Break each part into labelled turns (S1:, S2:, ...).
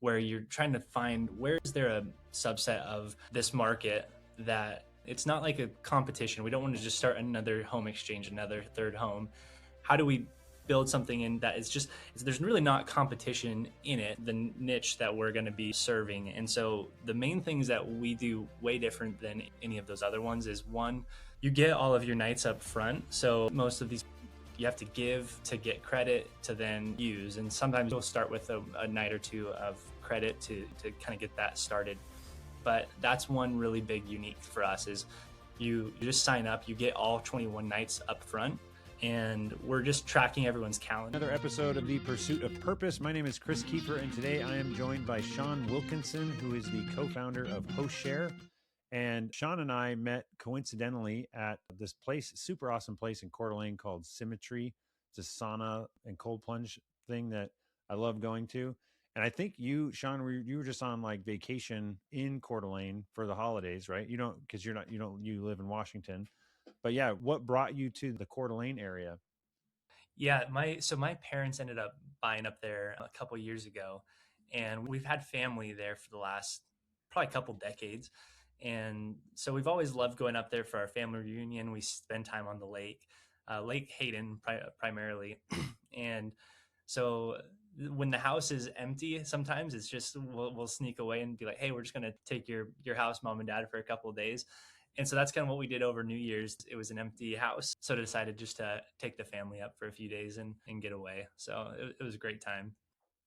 S1: where you're trying to find where is there a subset of this market that it's not like a competition. We don't want to just start another home exchange, another third home. How do we build something in that is just, there's really not competition in it, the niche that we're going to be serving. And so the main things that we do way different than any of those other ones is, one, you get all of your nights up front. So most of these you have to give to get credit to then use. And sometimes we'll start with a night or two of credit to kind of get that started. But that's one really big unique for us is you just sign up, you get all 21 nights up front, and we're just tracking everyone's calendar.
S2: Another episode of The Pursuit of Purpose. My name is Chris Kiefer, and today I am joined by Sean Wilkinson, who is the co-founder of HostShare. And Sean and I met coincidentally at this place, super awesome place in Coeur d'Alene called Symmetry. It's a sauna and cold plunge thing that I love going to. And I think you, Sean, you were just on like vacation in Coeur d'Alene for the holidays, right? You don't, because you live in Washington. But yeah, what brought you to the Coeur d'Alene area?
S1: Yeah, my parents ended up buying up there a couple years ago, and we've had family there for the last probably a couple decades. And so we've always loved going up there for our family reunion. We spend time on the lake, Lake Hayden primarily. And so when the house is empty, sometimes it's just, we'll sneak away and be like, hey, we're just going to take your house, mom and dad, for a couple of days. And so that's kind of what we did over New Year's. It was an empty house. So I decided just to take the family up for a few days and get away. So it was a great time.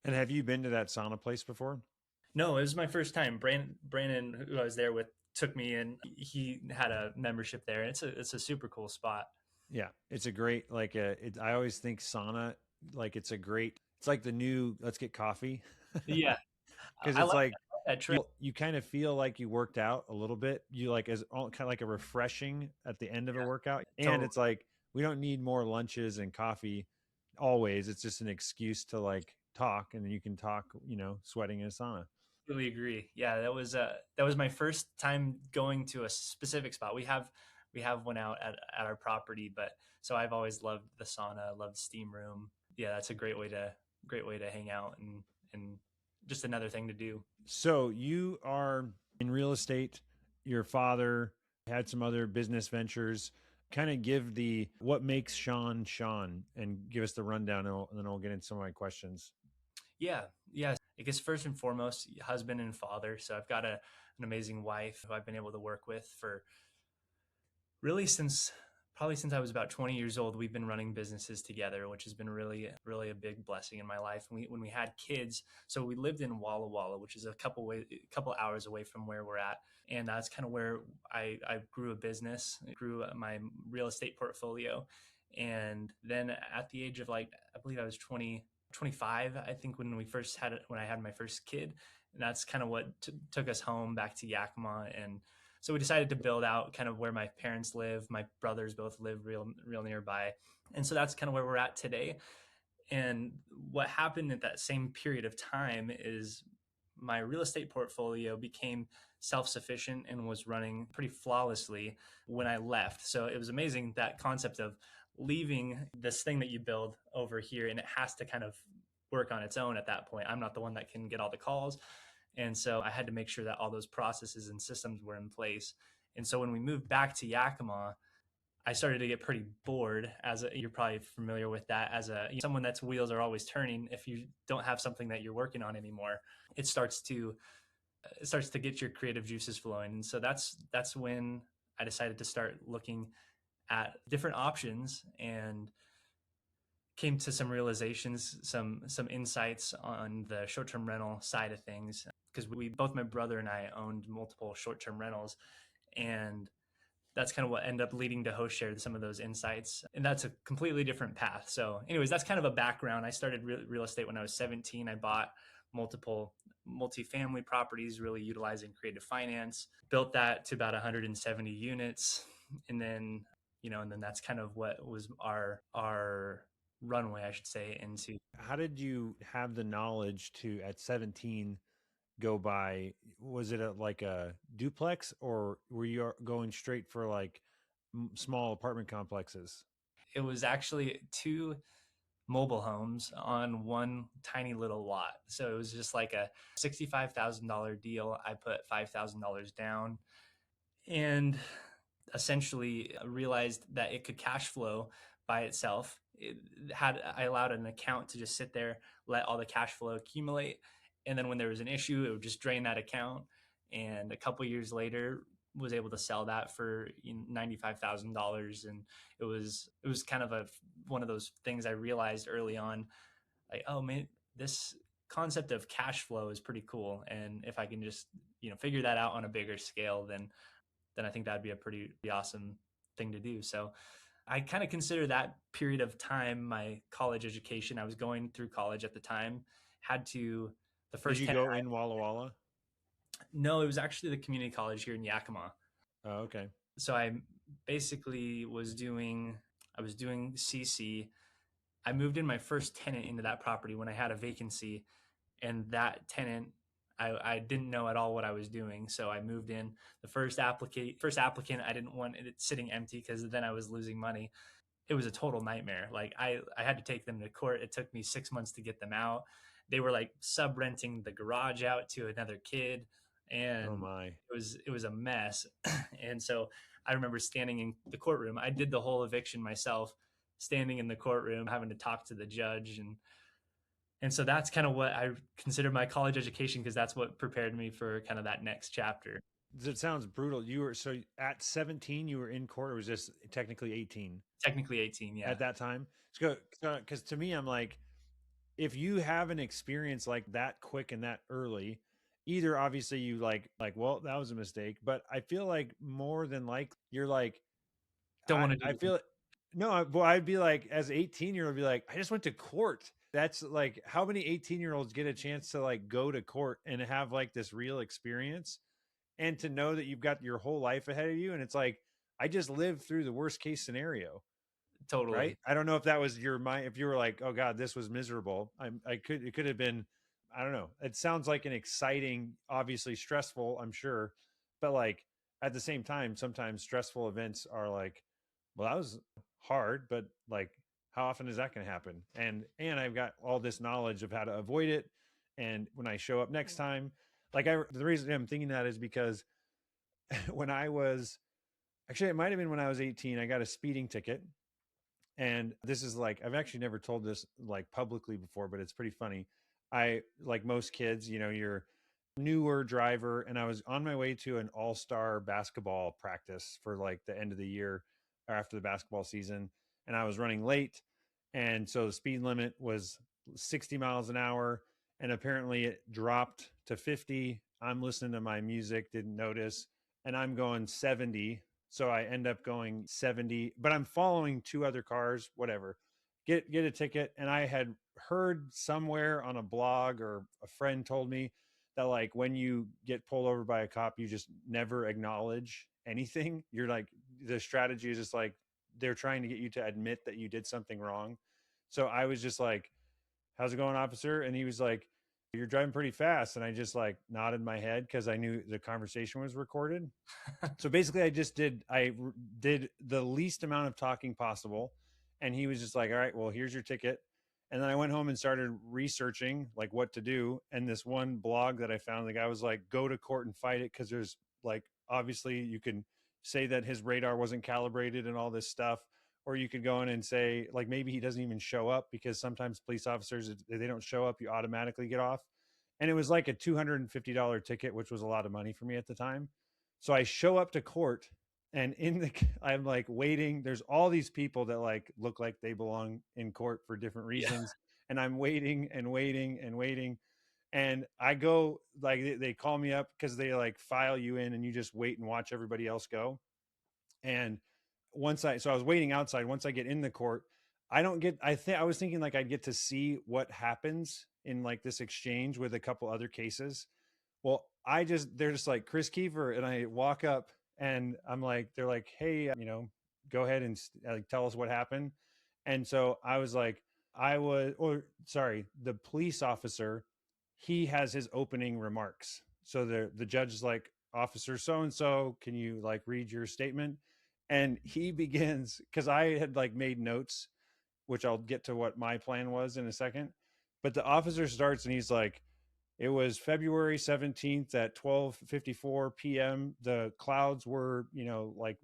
S2: And have you been to that sauna place before?
S1: No, it was my first time. Brandon, who I was there with, took me, and he had a membership there. It's a super cool spot.
S2: Yeah, it's a great, I always think sauna, it's like the new Let's Get Coffee.
S1: Yeah.
S2: Because
S1: I
S2: it's
S1: like that trip.
S2: you kind of feel like you worked out a little bit. You as kind of like a refreshing at the end of a workout. And
S1: Totally.
S2: it's like, we don't need more lunches and coffee always. It's just an excuse to talk, and then you can talk, sweating in a sauna.
S1: Really agree. Yeah, that was my first time going to a specific spot. We have one out at our property, but so I've always loved the sauna, loved steam room. Yeah, that's a great way to hang out and just another thing to do.
S2: So you are in real estate. Your father had some other business ventures. Kind of give what makes Sean, and give us the rundown, and then I'll get into some of my questions.
S1: Yeah. I guess first and foremost, husband and father. So I've got an amazing wife who I've been able to work with for really since I was about 20 years old. We've been running businesses together, which has been really, really a big blessing in my life. When we had kids, so we lived in Walla Walla, which is a couple hours away from where we're at. And that's kind of where I grew a business, grew my real estate portfolio. And then at the age of I believe I was 25, I think, when I had my first kid. And that's kind of what took us home back to Yakima. And so we decided to build out kind of where my parents live. My brothers both live real nearby. And so that's kind of where we're at today. And what happened at that same period of time is my real estate portfolio became self-sufficient and was running pretty flawlessly when I left. So it was amazing, that concept of leaving this thing that you build over here, and it has to kind of work on its own at that point. I'm not the one that can get all the calls. And so I had to make sure that all those processes and systems were in place. And so when we moved back to Yakima, I started to get pretty bored. You're probably familiar with that, someone that's wheels are always turning. If you don't have something that you're working on anymore, it starts to get your creative juices flowing. And so that's when I decided to start looking at different options and came to some realizations, some insights on the short-term rental side of things, because both my brother and I owned multiple short-term rentals, and that's kind of what ended up leading to HostShare, some of those insights. And that's a completely different path. So anyways, that's kind of a background. I started real estate when I was 17. I bought multiple multifamily properties, really utilizing creative finance, built that to about 170 units. And then that's kind of what was our runway, I should say, into.
S2: How did you have the knowledge to, at 17, go buy? Was it like a duplex, or were you going straight for small apartment complexes?
S1: It was actually two mobile homes on one tiny little lot. So it was just like a $65,000 deal. I put $5,000 down and essentially realized that it could cash flow by itself. I allowed an account to just sit there, let all the cash flow accumulate, and then when there was an issue, it would just drain that account. And a couple years later, was able to sell that for $95,000, and it was kind of one of those things I realized early on, like, oh man, this concept of cash flow is pretty cool, and if I can just figure that out on a bigger scale, then I think that'd be a pretty awesome thing to do. So I kind of consider that period of time my college education. I was going through college at the time, had to the
S2: Did
S1: first
S2: you
S1: 10.
S2: go in Walla Walla?
S1: No, it was actually the community college here in Yakima.
S2: Oh, okay.
S1: So I basically I was doing CC. I moved in my first tenant into that property when I had a vacancy, and that tenant, I didn't know at all what I was doing. So I moved in. The first applicant, I didn't want it sitting empty because then I was losing money. It was a total nightmare. Like I had to take them to court. It took me 6 months to get them out. They were like sub renting the garage out to another kid,
S2: Oh
S1: and
S2: my.
S1: it was a mess. And so I remember standing in the courtroom. I did the whole eviction myself, standing in the courtroom, having to talk to the judge, and so that's kind of what I consider my college education, because that's what prepared me for kind of that next chapter.
S2: It sounds brutal. You were so at 17, you were in court, or was this technically 18
S1: Technically 18, yeah.
S2: at that time? Because to me, I'm like, if you have an experience like that quick and that early, either obviously you well, that was a mistake, but I feel like more than like you're like,
S1: Don't want to do
S2: I
S1: it.
S2: feel no, well, I'd be like, as 18-year-old, be like, I just went to court. That's like, how many 18-year-olds get a chance to like go to court and have like this real experience and to know that you've got your whole life ahead of you? And it's like, I just lived through the worst case scenario. Right.
S1: Totally.
S2: I don't know if that was your mind. If you were like, oh God, this was miserable. It could have been, I don't know. It sounds like an exciting, obviously stressful, I'm sure. But like at the same time, sometimes stressful events are like, well, that was hard, but like, how often is that going to happen? And I've got all this knowledge of how to avoid it. And when I show up next time, the reason I'm thinking that is because when I was, actually, it might have been when I was 18, I got a speeding ticket. And this is like, I've actually never told this like publicly before, but it's pretty funny. I, like most kids, you're newer driver, and I was on my way to an all-star basketball practice for like the end of the year or after the basketball season. And I was running late. And so the speed limit was 60 miles an hour. And apparently it dropped to 50. I'm listening to my music, didn't notice. And I'm going 70. So I end up going 70, but I'm following two other cars, whatever. Get a ticket. And I had heard somewhere on a blog, or a friend told me that like when you get pulled over by a cop, you just never acknowledge anything. You're like, the strategy is just like they're trying to get you to admit that you did something wrong. So I was just like, how's it going, officer? And he was like, you're driving pretty fast. And I just like nodded my head because I knew the conversation was recorded. So basically I did the least amount of talking possible. And he was just like, all right, well, here's your ticket. And then I went home and started researching like what to do. And this one blog that I found, the guy was like, go to court and fight it. Cause there's like, obviously you can say that his radar wasn't calibrated and all this stuff. Or you could go in and say, like, maybe he doesn't even show up, because sometimes police officers, if they don't show up, you automatically get off. And it was like a $250 ticket, which was a lot of money for me at the time. So I show up to court, and I'm like waiting. There's all these people that like look like they belong in court for different
S1: Yeah.
S2: reasons. And I'm waiting and waiting and waiting. And I go, like, they call me up because they like file you in and you just wait and watch everybody else go. And so I was waiting outside. Once I get in the court, I was thinking like I'd get to see what happens in like this exchange with a couple other cases. Well, they're just like, Chris Kiefer. And I walk up and they're like, hey, go ahead and like, tell us what happened. And so I was like, the police officer, he has his opening remarks. So the judge is like, officer so-and-so, can you like read your statement? And he begins, because I had like made notes which I'll get to what my plan was in a second. But the officer starts and he's like, it was February 17th at 12:54 p.m. The clouds were, like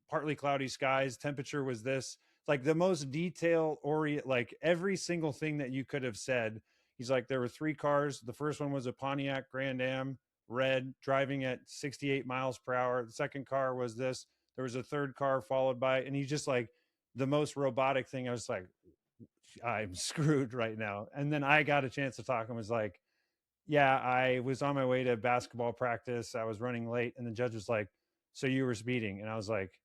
S2: partly cloudy skies. Temperature was this, like the most detail orient, like every single thing that you could have said. He's like, there were three cars. The first one was a Pontiac Grand Am, red, driving at 68 miles per hour. The second car was this. There was a third car followed by, and he's just like the most robotic thing. I was like, I'm screwed right now. And then I got a chance to talk and was like, yeah, I was on my way to basketball practice. I was running late. And the judge was like, so you were speeding? And I was like,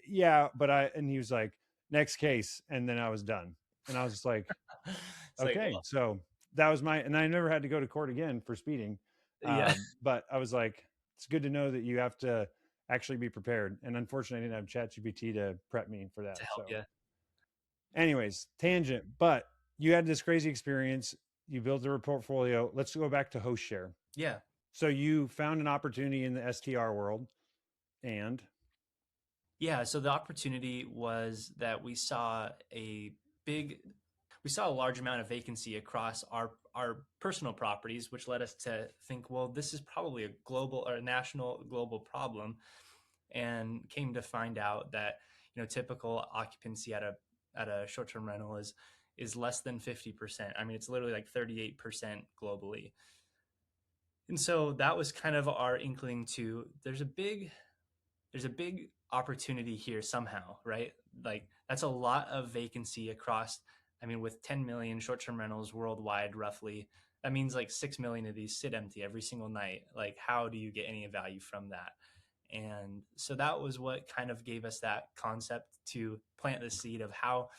S2: yeah, and he was like, next case. And then I was done. And I was just like,
S1: It's like,
S2: okay.
S1: well,
S2: So that was and I never had to go to court again for speeding.
S1: yeah,
S2: But I was like, it's good to know that you have to actually be prepared. And unfortunately, I didn't have ChatGPT to prep me for that.
S1: to help
S2: So,
S1: you.
S2: anyways, tangent, but you had this crazy experience. You built a portfolio. Let's go back to HostShare.
S1: Yeah.
S2: So you found an opportunity in the STR world, and
S1: Yeah. So the opportunity was that big, we saw a large amount of vacancy across our personal properties, which led us to think, well, this is probably a global or a national global problem, and came to find out that typical occupancy at a short term rental is less than 50%. I mean, it's literally like 38% globally. And so that was kind of our inkling to there's a big opportunity here somehow, right? Like that's a lot of vacancy across, I mean, with 10 million short-term rentals worldwide roughly, that means like 6 million of these sit empty every single night. Like how do you get any value from that? And so that was what kind of gave us that concept to plant the seed of how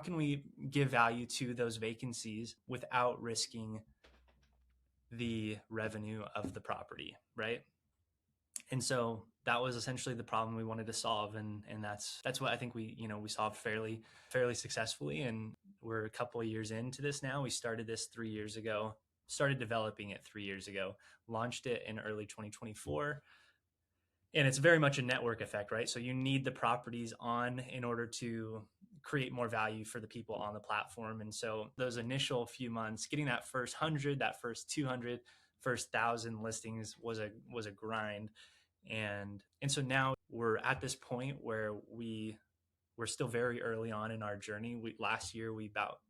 S1: can we give value to those vacancies without risking the revenue of the property, right? And so that was essentially the problem we wanted to solve, and that's what I think we solved fairly successfully. And we're a couple of years into this now. We started this 3 years ago, started developing it 3 years ago, launched it in early 2024. And it's very much a network effect, right? So you need the properties on in order to create more value for the people on the platform. And so those initial few months, getting that first 100, that first 200, first 1,000 listings was a grind. And so now we're at this point where we're still very early on in our journey. Last year we about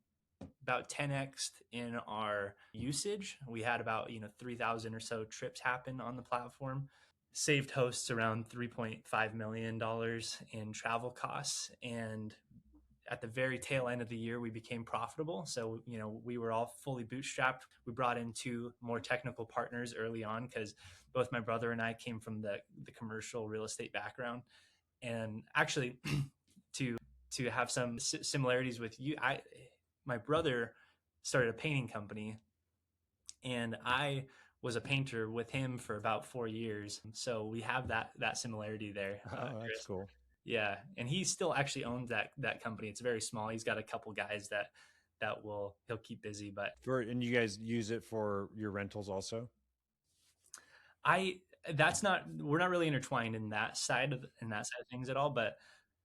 S1: 10x in our usage. We had about 3,000 or so trips happen on the platform, saved hosts around $3.5 million in travel costs, and at the very tail end of the year we became profitable. So we were all fully bootstrapped. We brought in two more technical partners early on because both my brother and I came from the commercial real estate background. And actually to have some similarities with you, my brother started a painting company, and I was a painter with him for about 4 years. So we have that similarity there,
S2: oh, that's
S1: Chris.
S2: cool.
S1: Yeah, and he still actually owns that company. It's very small. He's got a couple guys he'll keep busy. But
S2: And you guys use it for your rentals also?
S1: I that's not we're not really intertwined in that side of things at all. But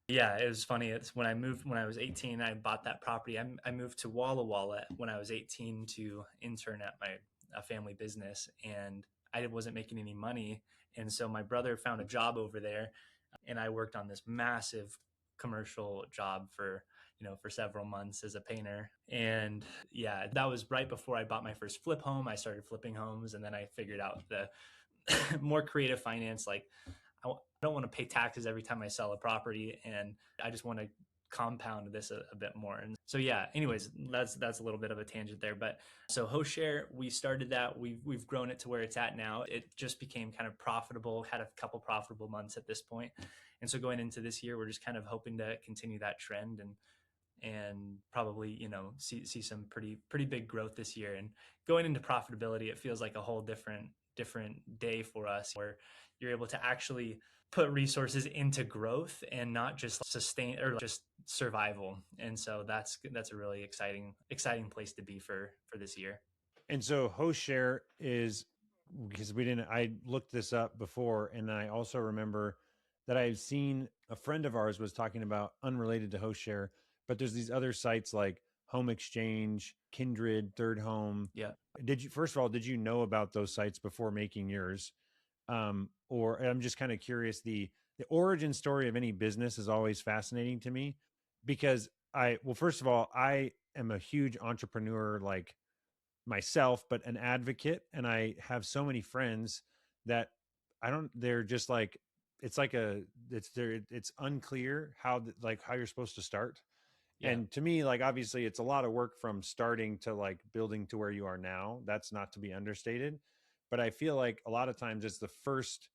S1: yeah, it was funny. It's when I was 18, I bought that property. I moved to Walla Walla when I was 18 to intern at a family business, and I wasn't making any money. And so my brother found a job over there, and I worked on this massive commercial job for several months as a painter. And yeah, that was right before I bought my first flip home. I started flipping homes, and then I figured out the more creative finance. Like I don't want to pay taxes every time I sell a property, and I just want to compound this a bit more. And so yeah, anyways, that's a little bit of a tangent there. But so HostShare, we started that. We've grown it to where it's at now. It just became kind of profitable, had a couple profitable months at this point. And so going into this year, we're just kind of hoping to continue that trend and probably see some pretty big growth this year. And going into profitability, it feels like a whole different day for us, where you're able to actually put resources into growth and not just sustain or just survival. And so that's a really exciting place to be for this year.
S2: And so HostShare is, because I looked this up before, and I also remember that I've seen a friend of ours was talking about, unrelated to HostShare, but there's these other sites like Home Exchange, Kindred, Third Home.
S1: Yeah.
S2: Did you, first of all, did you know about those sites before making yours? Or I'm just kind of curious. The origin story of any business is always fascinating to me because well, first of all, I am a huge entrepreneur, like myself, but an advocate, and I have so many friends that they're just like, it's like it's unclear how like how you're supposed to start.
S1: Yeah.
S2: And to me, like, obviously it's a lot of work from starting to like building to where you are now. That's not to be understated. But I feel like a lot of times it's the first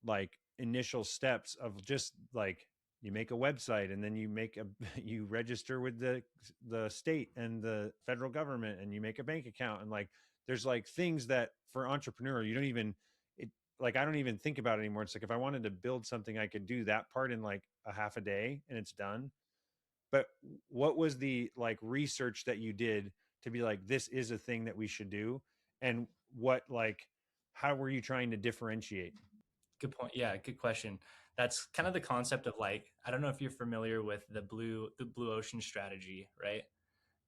S2: like initial steps of just like you make a website and then you make a you register with the state and the federal government and you make a bank account, and like there's like things that for entrepreneur you don't even it like I don't even think about it anymore. It's like if I wanted to build something I could do that part in like a half a day and it's done. But what was the like research that you did to be like, this is a thing that we should do? And what, like, how were you trying to differentiate?
S1: Good point. Yeah, good question. That's kind of the concept of like, I don't know if you're familiar with the blue ocean strategy, right?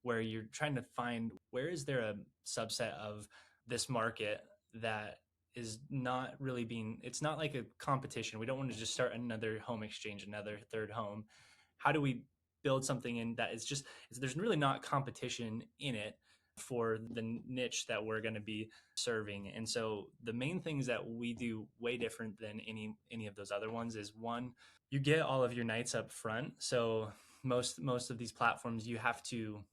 S1: Where you're trying to find where is there a subset of this market that is not really being, it's not like a competition. We don't want to just start another home exchange, another third home. How do we build something in that is just, there's really not competition in it for the niche that we're going to be serving. And so the main things that we do way different than any of those other ones is, one, you get all of your nights up front. So most of these platforms, you have to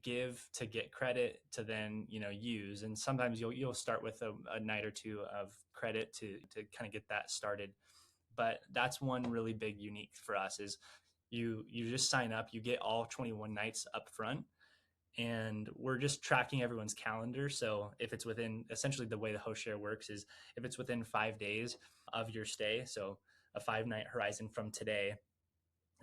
S1: give to get credit to then use, and sometimes you'll start with a night or two of credit to kind of get that started. But that's one really big unique for us is you just sign up, you get all 21 nights up front, and we're just tracking everyone's calendar. So if it's within, essentially the way the host share works is if it's within 5 days of your stay, so a 5 night horizon from today,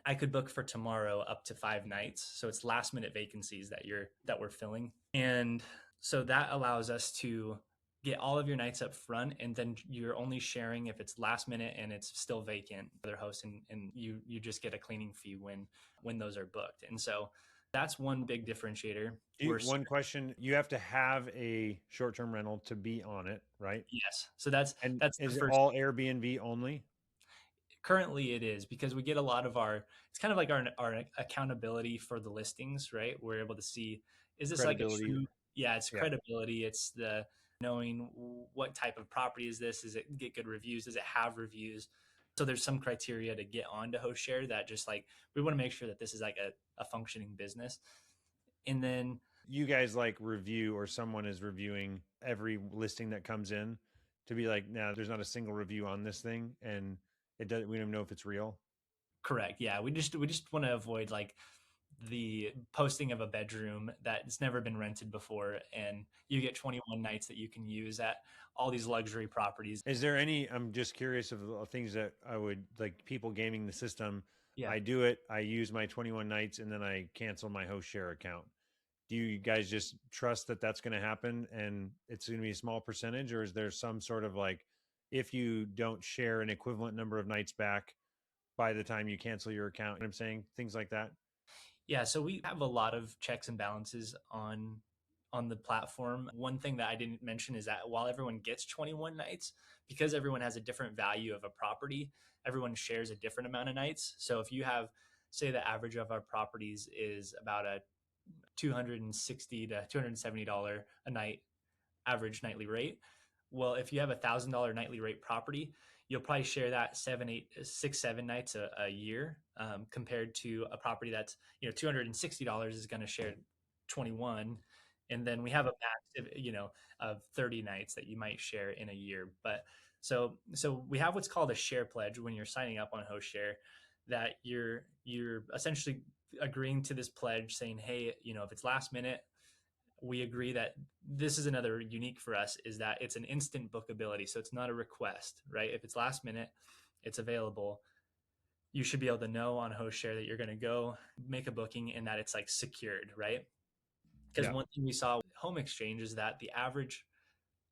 S1: I could book for tomorrow up to 5 nights. So it's last minute vacancies that we're filling. And so that allows us to get all of your nights up front, and then you're only sharing if it's last minute and it's still vacant other hosts, and you just get a cleaning fee when those are booked. And so that's one big differentiator.
S2: One question, you have to have a short-term rental to be on it, right?
S1: Yes. So that's
S2: And
S1: that's the
S2: is it
S1: first.
S2: all Airbnb only?
S1: Currently it is, because we get a lot of it's kind of like our accountability for the listings, right? We're able to see, is this like a
S2: Credibility.
S1: true, yeah, it's
S2: Yeah.
S1: credibility. It's the knowing what type of property is this? Does it get good reviews? Does it have reviews? So there's some criteria to get onto HostShare that just like, we want to make sure that this is like a functioning business. And then
S2: You guys like review, or someone is reviewing every listing that comes in to be like, now there's not a single review on this thing, and it does, we don't know if it's real.
S1: correct. Yeah. We just want to avoid like the posting of a bedroom that's never been rented before, and you get 21 nights that you can use at all these luxury properties.
S2: Is there any, I'm just curious of the things that I would like, people gaming the system.
S1: Yeah.
S2: I do it, I use my 21 nights, and then I cancel my host share account. Do you guys just trust that that's going to happen and it's going to be a small percentage, or is there some sort of like, if you don't share an equivalent number of nights back by the time you cancel your account, you know what I'm saying? Things like that.
S1: Yeah, so we have a lot of checks and balances on the platform. One thing that I didn't mention is that while everyone gets 21 nights, because everyone has a different value of a property, everyone shares a different amount of nights. So if you have, say, the average of our properties is about a 260 to $270 a night average nightly rate. Well, if you have $1,000 nightly rate property, you'll probably share that 7 a year, compared to a property that's $260 is going to share 21, and then we have a max of 30 nights that you might share in a year. But so we have what's called a share pledge when you're signing up on HostShare, that you're essentially agreeing to this pledge saying, hey, if it's last minute, we agree that this is another unique for us, is that it's an instant bookability. So it's not a request, right? If it's last minute, it's available. You should be able to know on HostShare that you're going to go make a booking and that it's like secured, right? Because
S2: Yeah.
S1: one thing we saw with Home Exchange is that the average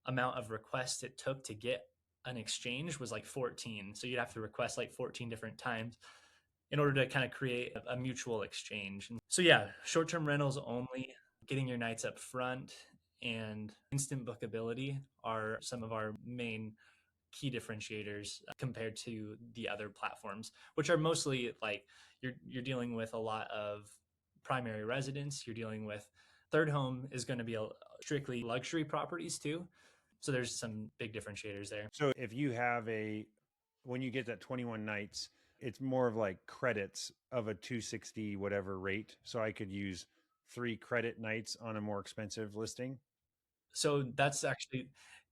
S1: amount of requests it took to get an exchange was like 14. So you'd have to request like 14 different times. in order to kind of create a mutual exchange. And so yeah, short-term rentals only, getting your nights up front, and instant bookability are some of our main key differentiators compared to the other platforms, which are mostly like you're dealing with a lot of primary residence. You're dealing with third home is going to be strictly luxury properties too. So there's some big differentiators there.
S2: So if you have when you get that 21 nights, it's more of like credits of a 260 whatever rate. So I could use 3 credit nights on a more expensive listing.
S1: So that's actually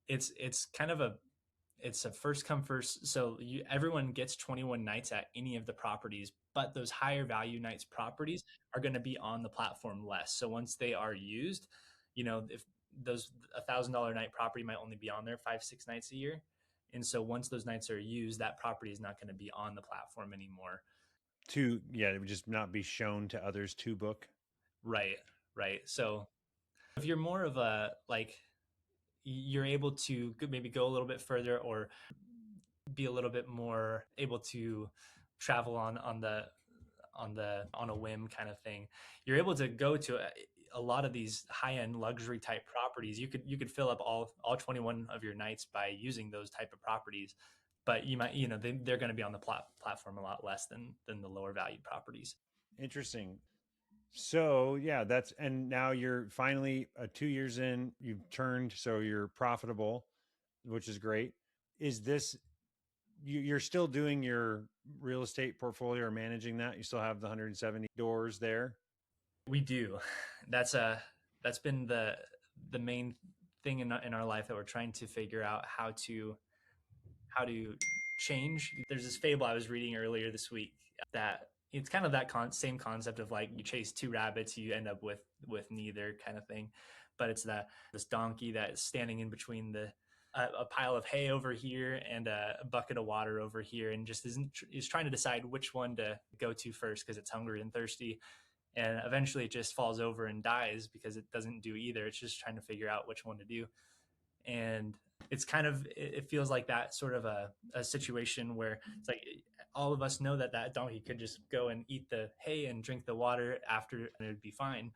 S1: it's kind of a first come first. So everyone gets 21 nights at any of the properties, but those higher value nights properties are going to be on the platform less. So once they are used, if those $1,000 night property might only be on there 5, 6 nights a year. And so once those nights are used, that property is not going to be on the platform anymore.
S2: Yeah, it would just not be shown to others to book.
S1: Right. Right. So if you're more of a like, you're able to maybe go a little bit further or be a little bit more able to travel on a whim kind of thing. You're able to go to a lot of these high end luxury type properties. You could fill up all 21 of your nights by using those type of properties, but you might they're going to be on the platform a lot less than the lower valued properties.
S2: Interesting. So yeah, and now you're finally 2 years in, you've turned, so you're profitable, which is great. Is this you're still doing your real estate portfolio or managing that? You still have the 170 doors there?
S1: We do. That's been the main thing in our life that we're trying to figure out how to change. There's this fable I was reading earlier this week that it's kind of that same concept of like you chase two rabbits, you end up with neither kind of thing. But it's this donkey that's standing in between a pile of hay over here and a bucket of water over here, and just is trying to decide which one to go to first because it's hungry and thirsty. And eventually it just falls over and dies because it doesn't do either. It's just trying to figure out which one to do. And it's kind of it feels like that sort of a situation where it's like all of us know that donkey could just go and eat the hay and drink the water after and it would be fine,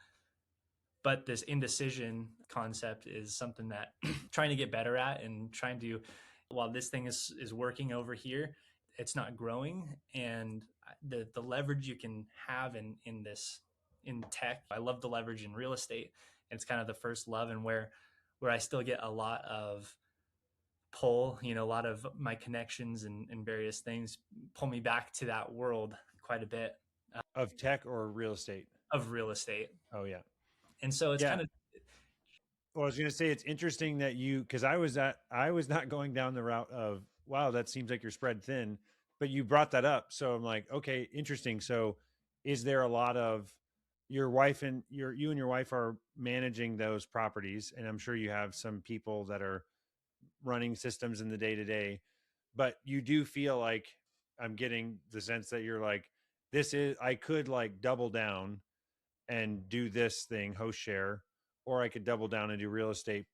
S1: but this indecision concept is something that trying to get better at and trying to, while this thing is working over here, it's not growing. And the leverage you can have in tech, I love the leverage in real estate. It's kind of the first love, and where I still get a lot of pull, a lot of my connections and various things pull me back to that world quite a bit,
S2: Of tech or real estate?
S1: of real estate.
S2: Oh yeah.
S1: And so it's
S2: Yeah.
S1: kind of,
S2: Well, I was going to say it's interesting that because I was not going down the route of, wow, that seems like you're spread thin, but you brought that up. So I'm like, okay, interesting. So is there a lot of you and your wife are managing those properties, and I'm sure you have some people that are running systems in the day to day, but you do feel like, I'm getting the sense that you're like, I could like double down and do this thing, host share, or I could double down and do real estate.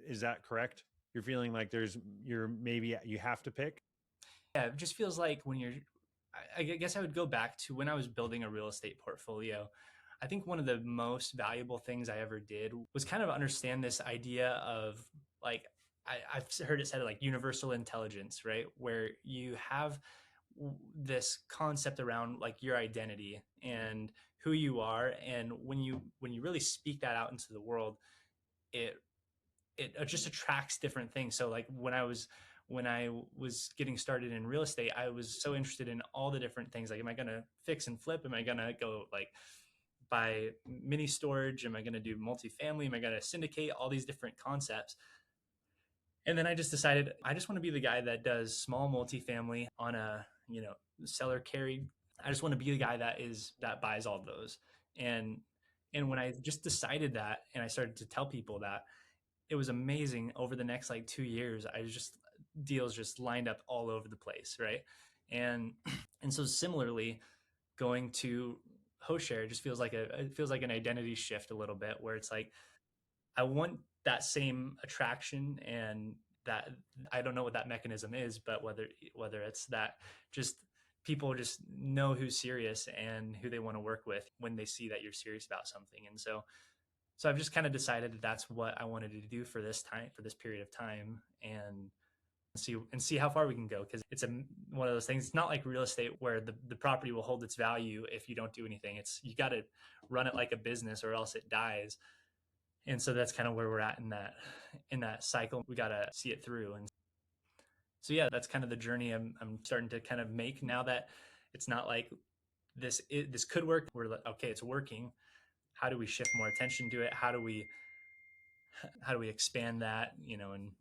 S2: Is that correct? You're feeling like maybe you have to pick?
S1: yeah, it just feels like when I guess I would go back to when I was building a real estate portfolio. I think one of the most valuable things I ever did was kind of understand this idea of like, I've heard it said like universal intelligence, right? Where you have this concept around like your identity and who you are. And when you really speak that out into the world, it it just attracts different things. So like when I was getting started in real estate, I was so interested in all the different things. Like, am I going to fix and flip? Am I going to go like buy mini storage? Am I going to do multifamily? Am I going to syndicate? All these different concepts. And then I just decided I just want to be the guy that does small multifamily on a, seller carried. I just want to be the guy that buys all those. And and when I just decided that and I started to tell people that, it was amazing. Over the next like 2 years, I just deals just lined up all over the place, right? And and so similarly, going to HostShare just feels like an identity shift a little bit, where it's like I want that same attraction, and that I don't know what that mechanism is, but whether it's that just people just know who's serious and who they want to work with when they see that you're serious about something. And so I've just kind of decided that that's what I wanted to do for this time, for this period of time, and see how far we can go, because it's one of those things. It's not like real estate where the property will hold its value if you don't do anything. It's, you got to run it like a business or else it dies. And so that's kind of where we're at in that cycle. We got to see it through. And so yeah, that's kind of the journey I'm starting to kind of make now that it's not like this could work. We're like, okay, it's working. How do we shift more attention to it? How do we expand that,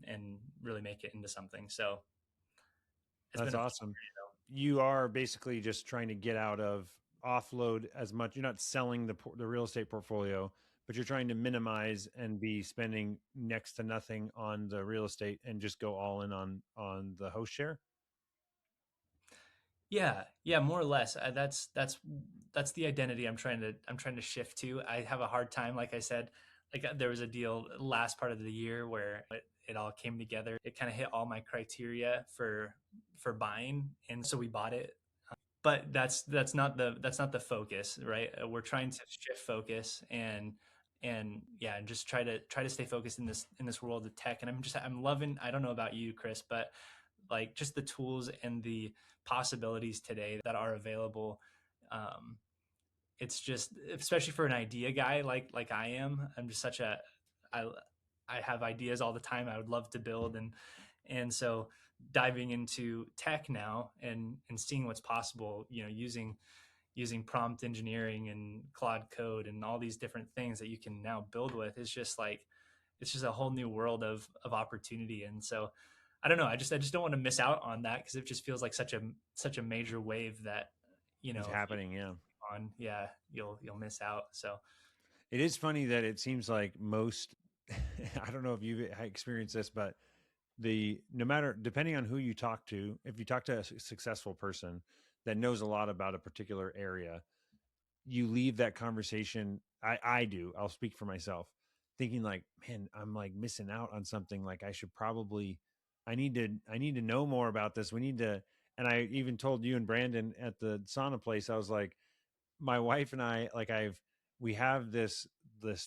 S1: and really make it into something? So it's
S2: That's
S1: been a fun
S2: awesome. You are basically just trying to get out of offload as much. You're not selling the real estate portfolio, but you're trying to minimize and be spending next to nothing on the real estate and just go all in on the host share.
S1: Yeah, more or less. That's the identity I'm trying to shift to. I have a hard time, like I said, like there was a deal last part of the year where it all came together. It kind of hit all my criteria for buying, and so we bought it. But that's not the focus, right? We're trying to shift focus and yeah, and just try to stay focused in this world of tech. And I'm loving. I don't know about you, Chris, but like just the tools and the possibilities today that are available. Um, it's just, especially for an idea guy like I am. I'm just such a I I have ideas all the time. I would love to build, and so diving into tech now and seeing what's possible, using prompt engineering and Claude Code and all these different things that you can now build with, is just like, it's just a whole new world of opportunity. And so I don't know. I just don't want to miss out on that, because it just feels like such a major wave that,
S2: Is
S1: if you
S2: happening. Yeah.
S1: on, yeah, you'll miss out. So
S2: It is funny that it seems like most, I don't know if you've experienced this, but no matter, depending on who you talk to, if you talk to a successful person that knows a lot about a particular area, you leave that conversation. I do. I'll speak for myself, thinking like, man, I'm like missing out on something. Like I should probably, I need to know more about this. We need to, and I even told you and Brandon at the sauna place, I was like, my wife and I, like we have this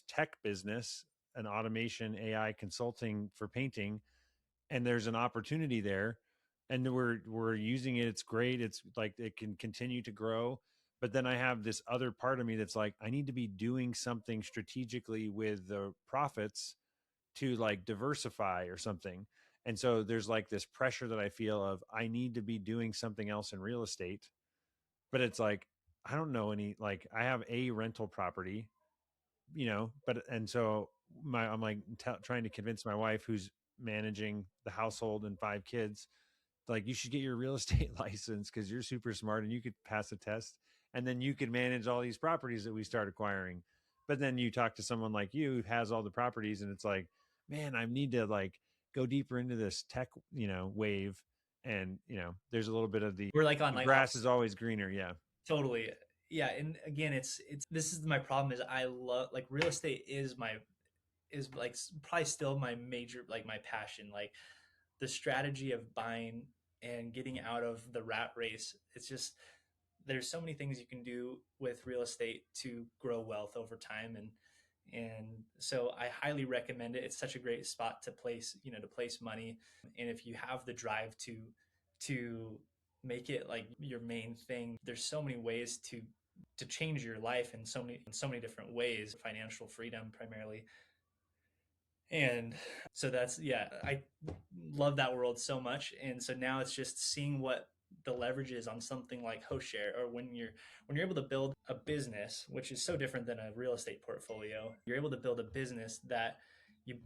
S2: tech business, an automation AI consulting for painting, and there's an opportunity there, and we're using it. It's great. It's like it can continue to grow. But then I have this other part of me that's like, I need to be doing something strategically with the profits to like diversify or something. And so there's like this pressure that I feel of, I need to be doing something else in real estate. But it's like, I don't know any, like I have a rental property, but and so I'm like trying to convince my wife, who's managing the household and 5 kids, like, you should get your real estate license because you're super smart and you could pass a test, and then you could manage all these properties that we start acquiring. But then you talk to someone like you who has all the properties, and it's like, man, I need to like go deeper into this tech, wave. And there's a little bit of
S1: we're like on
S2: the
S1: like
S2: grass is always greener. Yeah.
S1: totally. Yeah. And again, it's this is my problem, is I love, like, real estate is like probably still my major, like my passion, like the strategy of buying and getting out of the rat race. It's just, there's so many things you can do with real estate to grow wealth over time. And so I highly recommend it. It's such a great spot to place money. And if you have the drive to make it like your main thing, there's so many ways to change your life in so many different ways. Financial freedom primarily. And so that's, yeah, I love that world so much. And so now it's just seeing what the leverage is on something like HostShare, or when you're able to build a business, which is so different than a real estate portfolio. You're able to build a business that you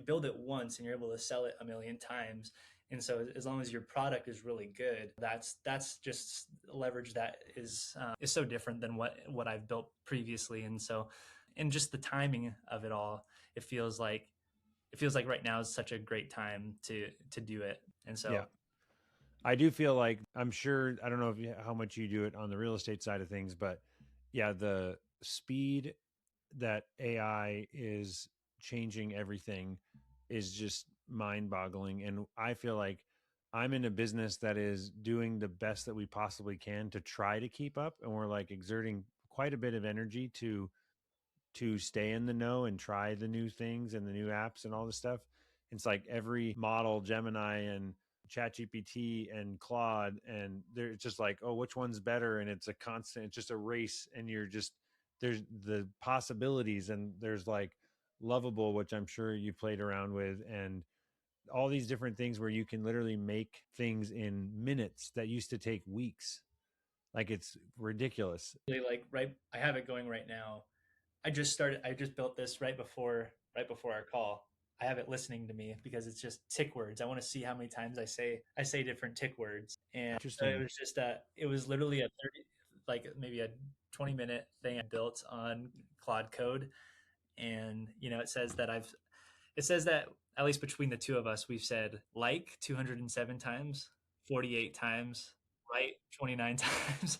S1: build it once and you're able to sell it a million times. And so as long as your product is really good, that's just leverage that is so different than what I've built previously. And so, and just the timing of it all, it feels like right now is such a great time to do it. And
S2: Yeah.
S1: so
S2: I do feel like, I'm sure, I don't know how much you do it on the real estate side of things, but yeah, the speed that AI is changing everything is just mind boggling. And I feel like I'm in a business that is doing the best that we possibly can to try to keep up, and we're like exerting quite a bit of energy to stay in the know and try the new things and the new apps and all this stuff. It's like every model, Gemini and ChatGPT and Claude, and they're just like, oh, which one's better? And it's a constant, it's just a race, and you're just there's the possibilities, and there's like Lovable, which I'm sure you played around with, and all these different things where you can literally make things in minutes that used to take weeks. Like it's ridiculous.
S1: Really, like, right, I have it going right now. I just built this right before our call. I have it listening to me because it's just tick words. I want to see how many times I say different tick words. And so it
S2: Interesting.
S1: was just it was literally a 30, like maybe a 20-minute thing I built on Claude Code. And it says that at least between the two of us, we've said like 207 times, 48 times, right 29 times.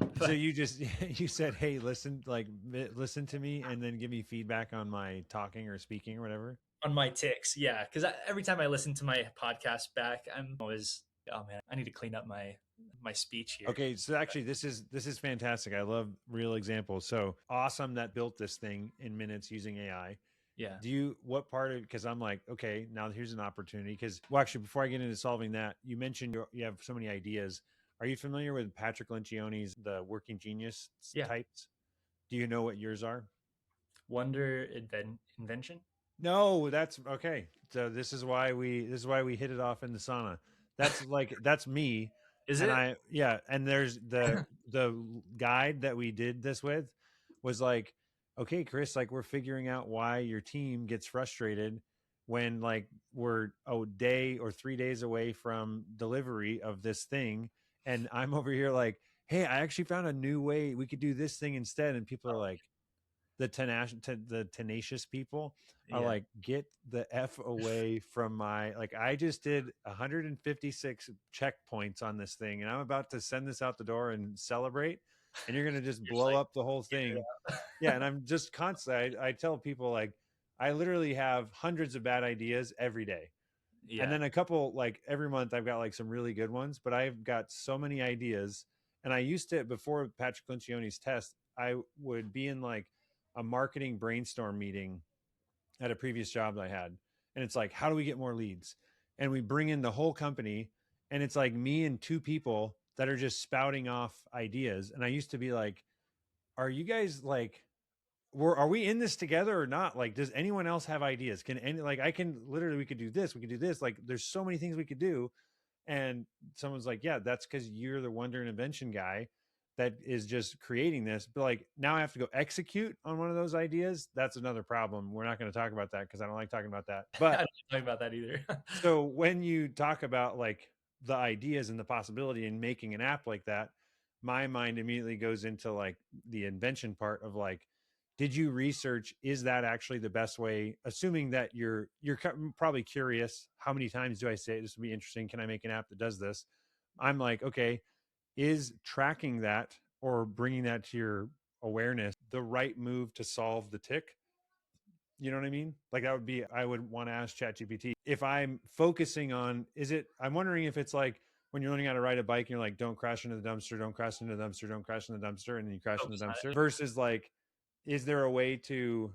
S2: So
S1: But
S2: you just you said, "Hey, listen, like listen to me, and then give me feedback on my talking or speaking or whatever."
S1: on my ticks, yeah, because every time I listen to my podcast back, I'm always, oh man, I need to clean up my speech here.
S2: Okay, so actually, this is fantastic. I love real examples. So awesome that built this thing in minutes using AI.
S1: Yeah,
S2: Do you what part of because I'm like, okay, now here's an opportunity because well, actually, before I get into solving that, you mentioned you have so many ideas. Are you familiar with Patrick Lencioni's the Working Genius
S1: yeah.
S2: types? Do you know what yours are?
S1: Invention.
S2: No, that's okay. So this is why we hit it off in the sauna. That's like that's me,
S1: Is
S2: and
S1: it?
S2: I yeah. And there's the guide that we did this with was like, okay, Chris, like we're figuring out why your team gets frustrated when like we're a day or 3 days away from delivery of this thing, and I'm over here like, hey, I actually found a new way we could do this thing instead, and people are
S1: Oh,
S2: like the tenacious people are
S1: yeah.
S2: like, get the f away from my like I just did 156 checkpoints on this thing and I'm about to send this out the door and celebrate, and you're going to just
S1: You're just
S2: blow
S1: like,
S2: up the whole
S1: get
S2: thing.
S1: it
S2: Yeah,
S1: out.
S2: and I'm just constantly I tell people like I literally have hundreds of bad ideas every day, and
S1: Yeah.
S2: then a couple like every month I've got like some really good ones, but I've got so many ideas. And I used to before Patrick Lencioni's test, I would be in like a marketing brainstorm meeting at a previous job that I had. And it's like, how do we get more leads? And we bring in the whole company, and it's like me and two people that are just spouting off ideas. And I used to be like, are you guys like are we in this together or not? Like, does anyone else have ideas? Can any like I can literally we could do this, we could do this. Like, there's so many things we could do. And someone's like, yeah, that's because you're the wonder and invention guy that is just creating this. But like now I have to go execute on one of those ideas. That's another problem. We're not going to talk about that because I don't like talking about that.
S1: I
S2: But
S1: don't talk about that either.
S2: so when you talk about like the ideas and the possibility in making an app like that, my mind immediately goes into like the invention part of like, did you research is that actually the best way, assuming that you're probably curious, how many times do I say it? This would be interesting, can I make an app that does this? I'm like, okay, is tracking that or bringing that to your awareness the right move to solve the tick? You know what I mean? Like that would be, I would want to ask ChatGPT if I'm focusing on, is it, I'm wondering if it's like when you're learning how to ride a bike and you're like, don't crash into the dumpster, don't crash into the dumpster, don't crash into the dumpster. And then you crash into
S1: Focus
S2: the
S1: on
S2: dumpster
S1: it.
S2: versus like, is there a way to,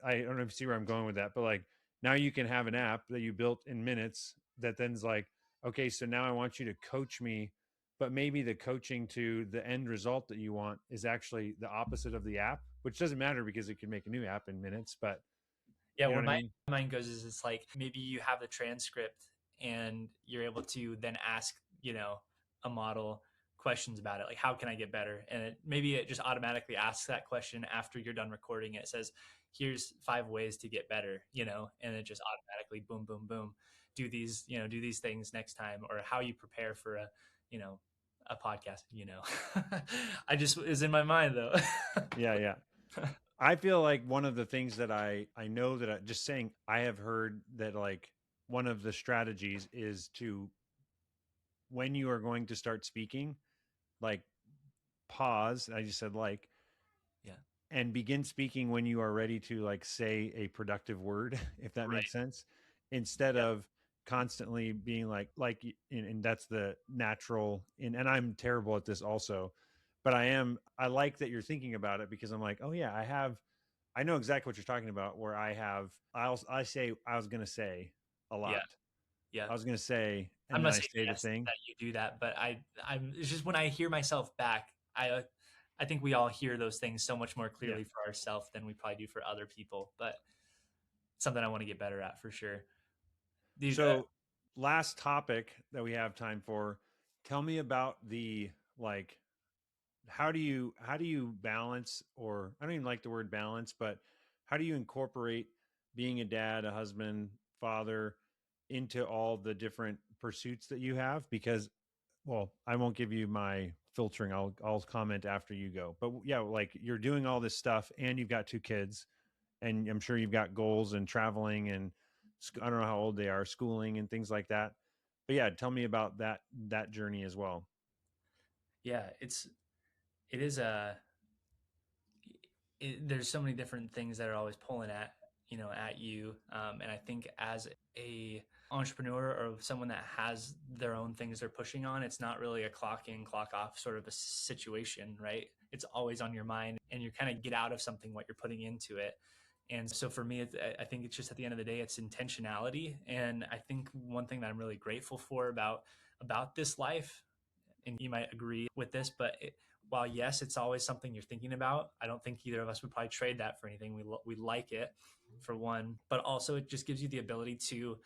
S2: I don't know if you see where I'm going with that, but like now you can have an app that you built in minutes that then's like, okay, so now I want you to coach me, but maybe the coaching to the end result that you want is actually the opposite of the app, which doesn't matter because it can make a new app in minutes, but
S1: Yeah,
S2: you know
S1: where
S2: what I
S1: my
S2: mean?
S1: mind goes is it's like maybe you have the transcript and you're able to then ask, a model questions about it. Like, how can I get better? And maybe it just automatically asks that question after you're done recording. It says, here's 5 ways to get better, and it just automatically boom, boom, boom. Do these things next time, or how you prepare for you know, a podcast. I just is in my mind though.
S2: Yeah, yeah. I feel like one of the things that I know that just saying I have heard that like one of the strategies is to when you are going to start speaking, like pause. I just said like
S1: Yeah.
S2: and begin speaking when you are ready to like say a productive word, if that
S1: Right.
S2: makes sense, instead
S1: Yep.
S2: of constantly being and that's the natural, and I'm terrible at this also, but I like that you're thinking about it, because I'm like, oh yeah, I know exactly what you're talking about, where I was going to say a
S1: Yeah.
S2: lot.
S1: Yeah.
S2: I was going to say,
S1: I'm
S2: and then
S1: not
S2: I
S1: saying
S2: say the
S1: yes
S2: thing.
S1: that you do that, but I'm it's just when I hear myself back, I think we all hear those things so much more
S2: Yeah.
S1: clearly for ourselves than we probably do for other people. But something I want to get better at for sure, dude.
S2: So, last topic that we have time for, tell me about like how do you balance, or I don't even like the word balance, but how do you incorporate being a dad, a husband, father into all the different pursuits that you have? Because, well, I won't give you my filtering. I'll comment after you go. But yeah, like, you're doing all this stuff and you've got two kids, and I'm sure you've got goals and traveling and I don't know how old they are, schooling and things like that. But yeah, tell me about that journey as well.
S1: Yeah, it is a there's so many different things that are always pulling at you, and I think as a entrepreneur or someone that has their own things they're pushing on, it's not really a clock in clock off sort of a situation, right? It's always on your mind, and you kind of get out of something what you're putting into it. And so for me, I think it's just, at the end of the day, it's intentionality. And I think one thing that I'm really grateful for about this life, and you might agree with this, but while yes, it's always something you're thinking about, I don't think either of us would probably trade that for anything. We like it, for one, but also it just gives you the ability to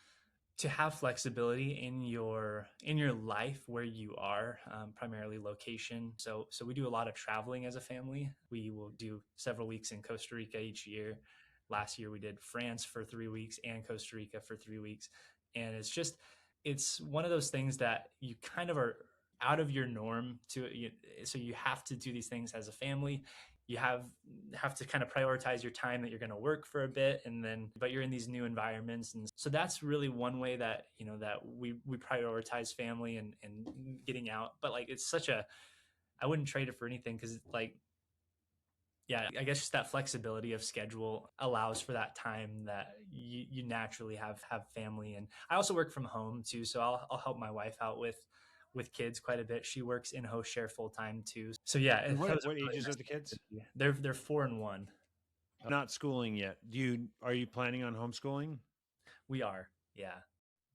S1: have flexibility in your life where you are, primarily location. So we do a lot of traveling as a family. We will do several weeks in Costa Rica each year. Last year we did France for 3 weeks and Costa Rica for 3 weeks, and it's one of those things that you kind of are out of your norm so you have to do these things as a family. You have to kind of prioritize your time, that you're going to work for a bit, and then but you're in these new environments. And so that's really one way that that we prioritize family and getting out. But like, it's such a I wouldn't trade it for anything, because like, yeah, I guess just that flexibility of schedule allows for that time that you naturally have family. And I also work from home too, so I'll help my wife out with kids quite a bit. She works in HostShare full time too. So yeah,
S2: And
S1: that was a
S2: what
S1: really
S2: ages are
S1: nice
S2: the kids?
S1: activity. They're 4 and 1.
S2: Not schooling yet. Are you planning on homeschooling?
S1: We are, yeah.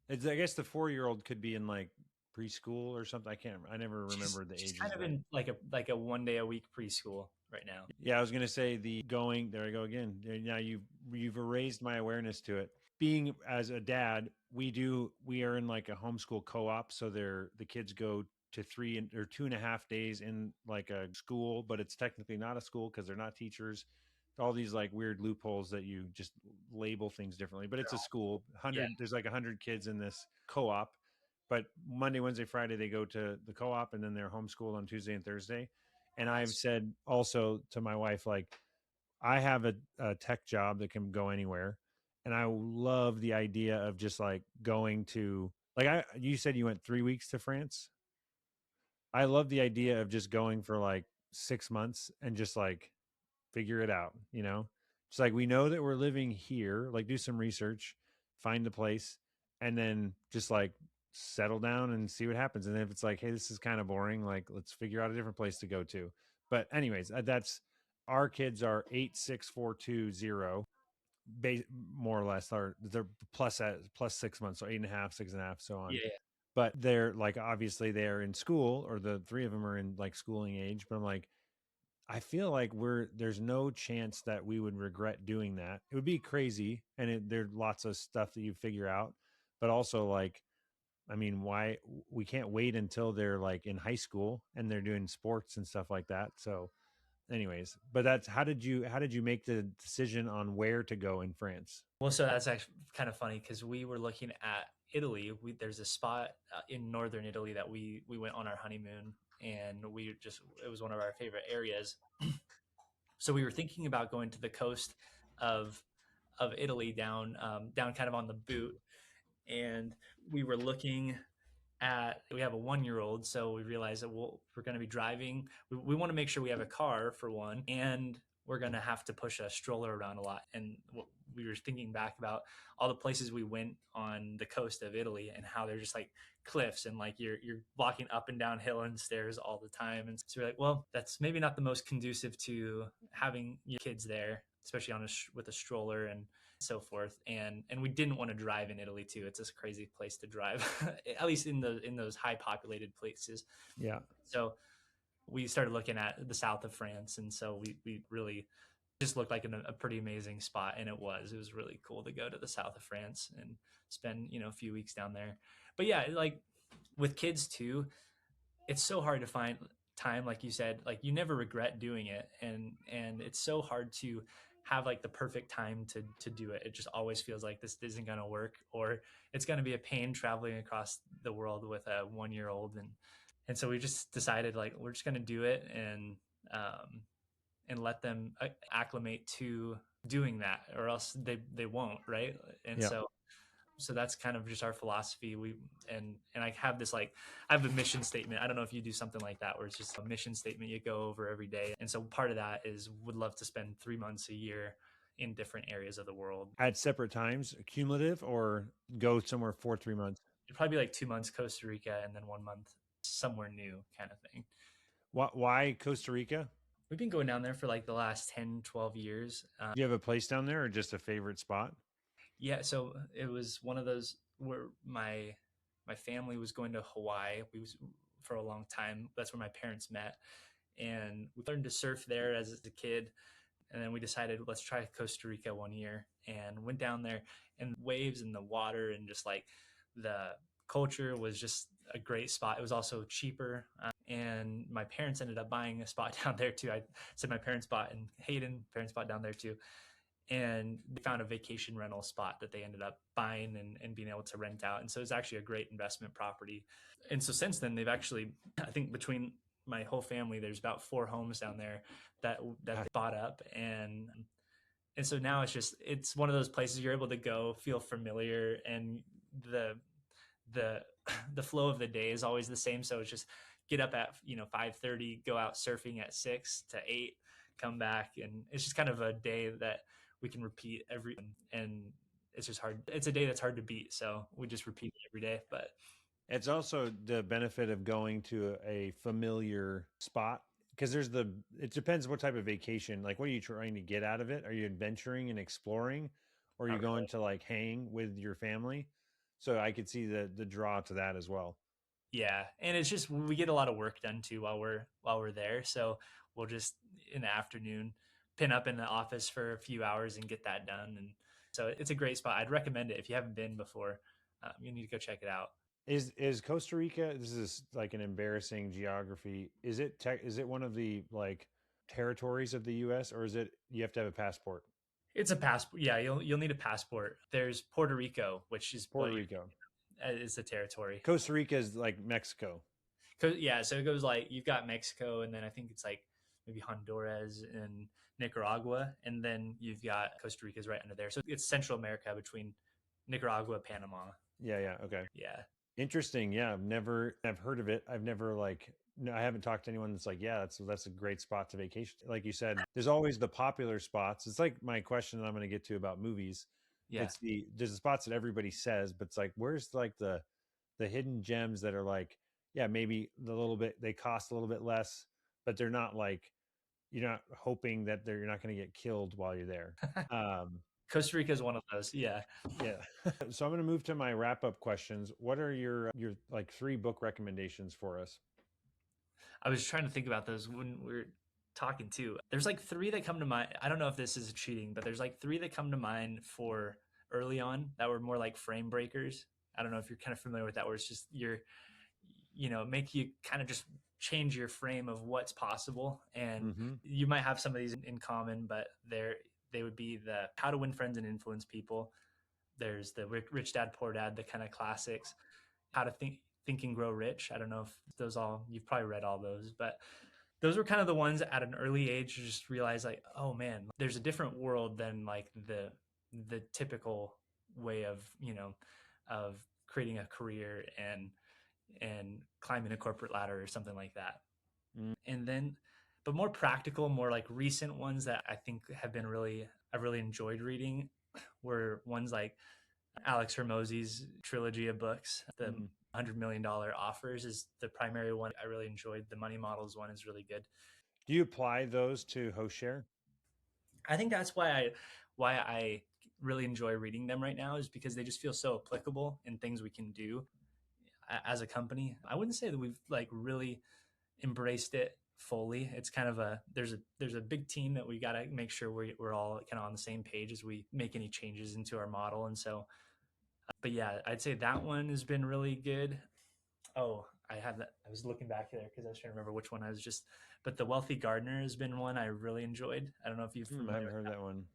S2: I guess the 4-year-old could be in like preschool or something. I never remember the
S1: She's kind
S2: ages
S1: of
S2: that.
S1: in like a 1 day a week preschool right now.
S2: Yeah, I was gonna say the going. There I go again. Now you've erased my awareness to it. Being as a dad, we are in like a homeschool co-op, so the kids go to 2.5 days in like a school, but it's technically not a school because they're not teachers. All these like weird loopholes that you just label things differently, but it's a school.
S1: Yeah,
S2: There's like 100 kids in this co-op, but Monday, Wednesday, Friday they go to the co-op, and then they're homeschooled on Tuesday and Thursday. And I've
S1: awesome.
S2: said also to my wife, like, I have a tech job that can go anywhere. And I love the idea of just like going to, like, you said you went 3 weeks to France. I love the idea of just going for like 6 months and just like figure it out, you know? It's like, we know that we're living here, like, do some research, find the place, and then just like settle down and see what happens. And if it's like, hey, this is kind of boring, like, let's figure out a different place to go to. But anyways, that's our kids are 8, 6, 4, 2, 0, more or less. They're plus 6 months, so 8.5, 6.5, so on.
S1: Yeah,
S2: But they're like, obviously they're in school, or the three of them are in like schooling age. But I'm like, I feel like there's no chance that we would regret doing that. It would be crazy, and there's lots of stuff that you figure out, but also like, I mean, why we can't wait until they're like in high school and they're doing sports and stuff like that. So, anyways, but that's how did you make the decision on where to go in France?
S1: well, so that's actually kind of funny, because we were looking at Italy. There's a spot in northern Italy that we went on our honeymoon, and it was one of our favorite areas. So we were thinking about going to the coast of Italy, down kind of on the boot. And we were looking we have a 1 year old, so we realized that we're going to be driving. We want to make sure we have a car for one, and we're going to have to push a stroller around a lot. And we were thinking back about all the places we went on the coast of Italy and how they're just like cliffs and like you're walking up and down hill and stairs all the time. And so we're like, well, that's maybe not the most conducive to having your kids there, especially on with a stroller and so forth. And we didn't want to drive in Italy too. It's a crazy place to drive, at least in those high populated places.
S2: Yeah.
S1: So we started looking at the south of France, and so we really just looked like a pretty amazing spot, and it was really cool to go to the south of France and spend a few weeks down there. But yeah, like with kids too, it's so hard to find time, like you said, like you never regret doing it, and it's so hard to have like the perfect time to do it. It just always feels like this isn't going to work, or it's going to be a pain traveling across the world with a 1 year old. And so we just decided like we're just going to do it um, and let them acclimate to doing that, or else they won't, right? And
S2: Yeah.
S1: so that's kind of just our philosophy. And I have this like I have a mission statement. I don't know if you do something like that where it's just a mission statement you go over every day. And so part of that is would love to spend 3 months a year in different areas of the world.
S2: At separate times, cumulative, or go somewhere for 3 months?
S1: It'd probably be like 2 months Costa Rica and then 1 month somewhere new kind of thing.
S2: Why Costa Rica?
S1: We've been going down there for like the last 10, 12 years.
S2: Do you have a place down there or just a favorite spot?
S1: Yeah, so it was one of those where my family was going to Hawaii. We was for a long time. That's where my parents met, and we learned to surf there as a kid. And then we decided let's try Costa Rica 1 year, and went down there. And waves and the water and just like the culture was just a great spot. It was also cheaper, and my parents ended up buying a spot down there too. I said my parents bought in Hayden, parents bought down there too, and they found a vacation rental spot that they ended up buying and being able to rent out. And so it's actually a great investment property. And so since then, they've actually, I think between my whole family, there's about 4 homes down there that they bought up. And so now it's one of those places you're able to go feel familiar, and the the the flow of the day is always the same. So it's just get up at 5:30, go out surfing at 6 to 8, come back, and it's just kind of a day that we can repeat and it's just hard. It's a day that's hard to beat, so we just repeat it every day. But
S2: It's also the benefit of going to a familiar spot, because it depends what type of vacation. Like, what are you trying to get out of it? Are you adventuring and exploring, or are you
S1: not really.
S2: going to like hang with your family? So I could see the draw to that as well.
S1: Yeah, and it's just we get a lot of work done too while we're there. So we'll just in the afternoon pin up in the office for a few hours and get that done. And so it's a great spot. I'd recommend it if you haven't been before. You need to go check it out.
S2: Is Costa Rica? This is like an embarrassing geography. Is it one of the like territories of the U.S., or is it you have to have a passport?
S1: It's a passport. Yeah, you'll need a passport. There's Puerto Rico, which is
S2: Puerto Rico.
S1: is the territory.
S2: Costa Rica is like Mexico.
S1: Yeah, so it goes like you've got Mexico, and then I think it's like maybe Honduras and Nicaragua, and then you've got Costa Rica's right under there. So it's Central America between Nicaragua, Panama.
S2: Yeah, yeah, okay.
S1: Yeah.
S2: Interesting. Yeah, I've heard of it. I've never like, no, I haven't talked to anyone that's like, yeah, that's a great spot to vacation. Like you said, there's always the popular spots. It's like my question that I'm going to get to about movies.
S1: Yeah.
S2: There's the spots that everybody says, but it's like, where's like the hidden gems that are like, yeah, maybe they cost a little bit less, but they're not like, you're not hoping that you're not going to get killed while you're there.
S1: Costa Rica is one of those. Yeah.
S2: Yeah. So I'm going to move to my wrap up questions. What are your like 3 book recommendations for us?
S1: I was trying to think about those when we were talking too. There's like 3 that come to mind. I don't know if this is cheating, but there's like 3 that come to mind for early on that were more like frame breakers. I don't know if you're kind of familiar with that, where it's just make you kind of just change your frame of what's possible. And
S2: Mm-hmm.
S1: you might have some of these in common, but they would be the How to Win Friends and Influence People. There's the Rich Dad Poor Dad, the kind of classics. How to Think and Grow Rich. I don't know if you've probably read all those, but those were kind of the ones at an early age you just realize like, oh man, there's a different world than like the typical way of of creating a career and climbing a corporate ladder or something like that.
S2: Mm.
S1: And then, but more practical, more like recent ones that I think I've really enjoyed reading were ones like Alex Hormozy's trilogy of books. The
S2: Mm.
S1: $100 million offers is the primary one I really enjoyed. The money models one is really good.
S2: Do you apply those to HostShare?
S1: I think that's why I really enjoy reading them right now, is because they just feel so applicable in things we can do as a company. I wouldn't say that we've like really embraced it fully. It's kind of there's a big team that we got to make sure we're all kind of on the same page as we make any changes into our model. And so, but yeah, I'd say that one has been really good. Oh, I have that. I was looking back there because I was trying to remember which one I was just. But the Wealthy Gardener has been one I really enjoyed. I don't know if you're
S2: I
S1: familiar
S2: haven't
S1: with
S2: heard
S1: that.
S2: that one.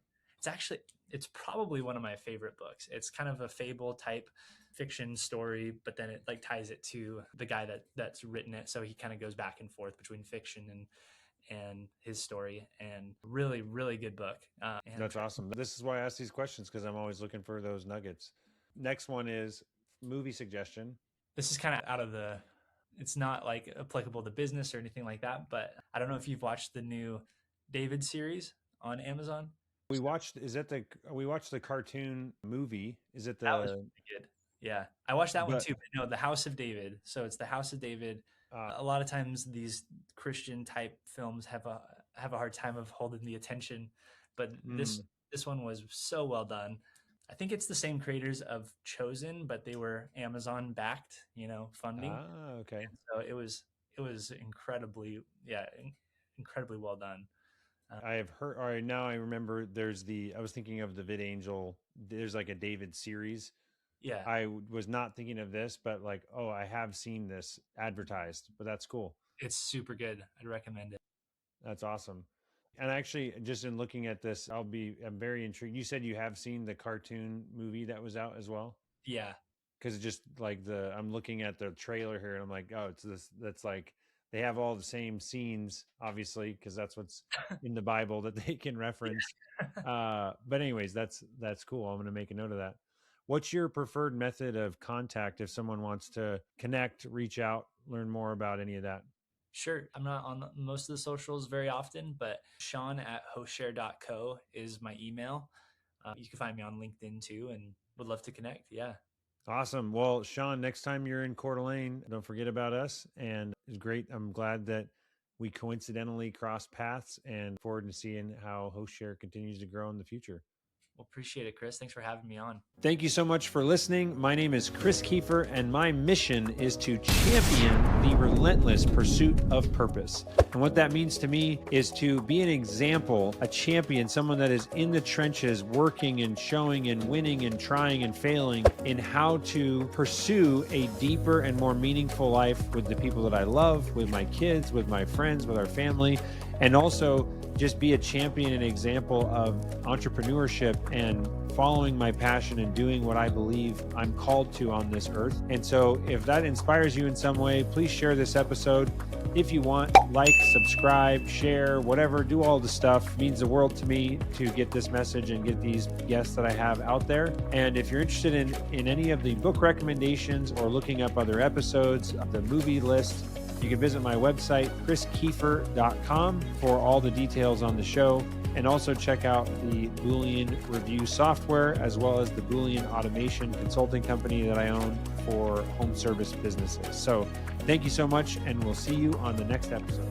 S1: It's probably one of my favorite books. It's kind of a fable type fiction story, but then it like ties it to the guy that's written it. So he kind of goes back and forth between fiction and his story, and really, really good book. And
S2: That's awesome. This is why I ask these questions, because I'm always looking for those nuggets. Next one is movie suggestion.
S1: this is kind of out of it's not like applicable to business or anything like that, but I don't know if you've watched the new David series on Amazon.
S2: We watched the cartoon movie. Is it
S1: That was
S2: the,
S1: really good. Yeah, I watched that one
S2: but,
S1: too. But no, the House of David. So it's the House of David.
S2: uh,
S1: A lot of times these Christian type films have a hard time of holding the attention, but this
S2: mm,
S1: this one was so well done. I think it's the same creators of Chosen, but they were Amazon backed, funding.
S2: okay.
S1: And so it was incredibly, yeah, incredibly well done.
S2: I have heard, all right, now I remember I was thinking of the VidAngel. There's like a David series.
S1: Yeah,
S2: Was not thinking of this, but like, oh, I have seen this advertised, but that's cool.
S1: it's super good. I'd recommend it.
S2: That's awesome. And actually, just in looking at this, I'm very intrigued. You said you have seen the cartoon movie that was out as well?
S1: Yeah,
S2: Because it's just like I'm looking at the trailer here and I'm like, oh, it's this, that's like, they have all the same scenes, obviously, because that's what's in the Bible that they can reference. But anyways, that's cool. I'm going to make a note of that. What's your preferred method of contact if someone wants to connect, reach out, learn more about any of that?
S1: sure. I'm not on most of the socials very often, but Sean@hostshare.co is my email. You can find me on LinkedIn too, and would love to connect. Yeah.
S2: Awesome. Well, Sean, next time you're in Coeur d'Alene, don't forget about us. And it's great. I'm glad that we coincidentally crossed paths, and forward to seeing how HostShare continues to grow in the future.
S1: Well, appreciate it, Chris. Thanks for having me on.
S2: Thank you so much for listening. My name is Chris Kiefer, and my mission is to champion the relentless pursuit of purpose. And what that means to me is to be an example, a champion, someone that is in the trenches, working and showing and winning and trying and failing in how to pursue a deeper and more meaningful life with the people that I love, with my kids, with my friends, with our family, and also just be a champion and example of entrepreneurship and following my passion and doing what I believe I'm called to on this earth. And so if that inspires you in some way, please share this episode. If you want, like, subscribe, share, whatever, do all the stuff. It means the world to me to get this message and get these guests that I have out there. And if you're interested in any of the book recommendations or looking up other episodes, the movie list, you can visit my website, chriskiefer.com, for all the details on the show. And also check out the Boolean review software, as well as the Boolean automation consulting company that I own for home service businesses. So thank you so much, and we'll see you on the next episode.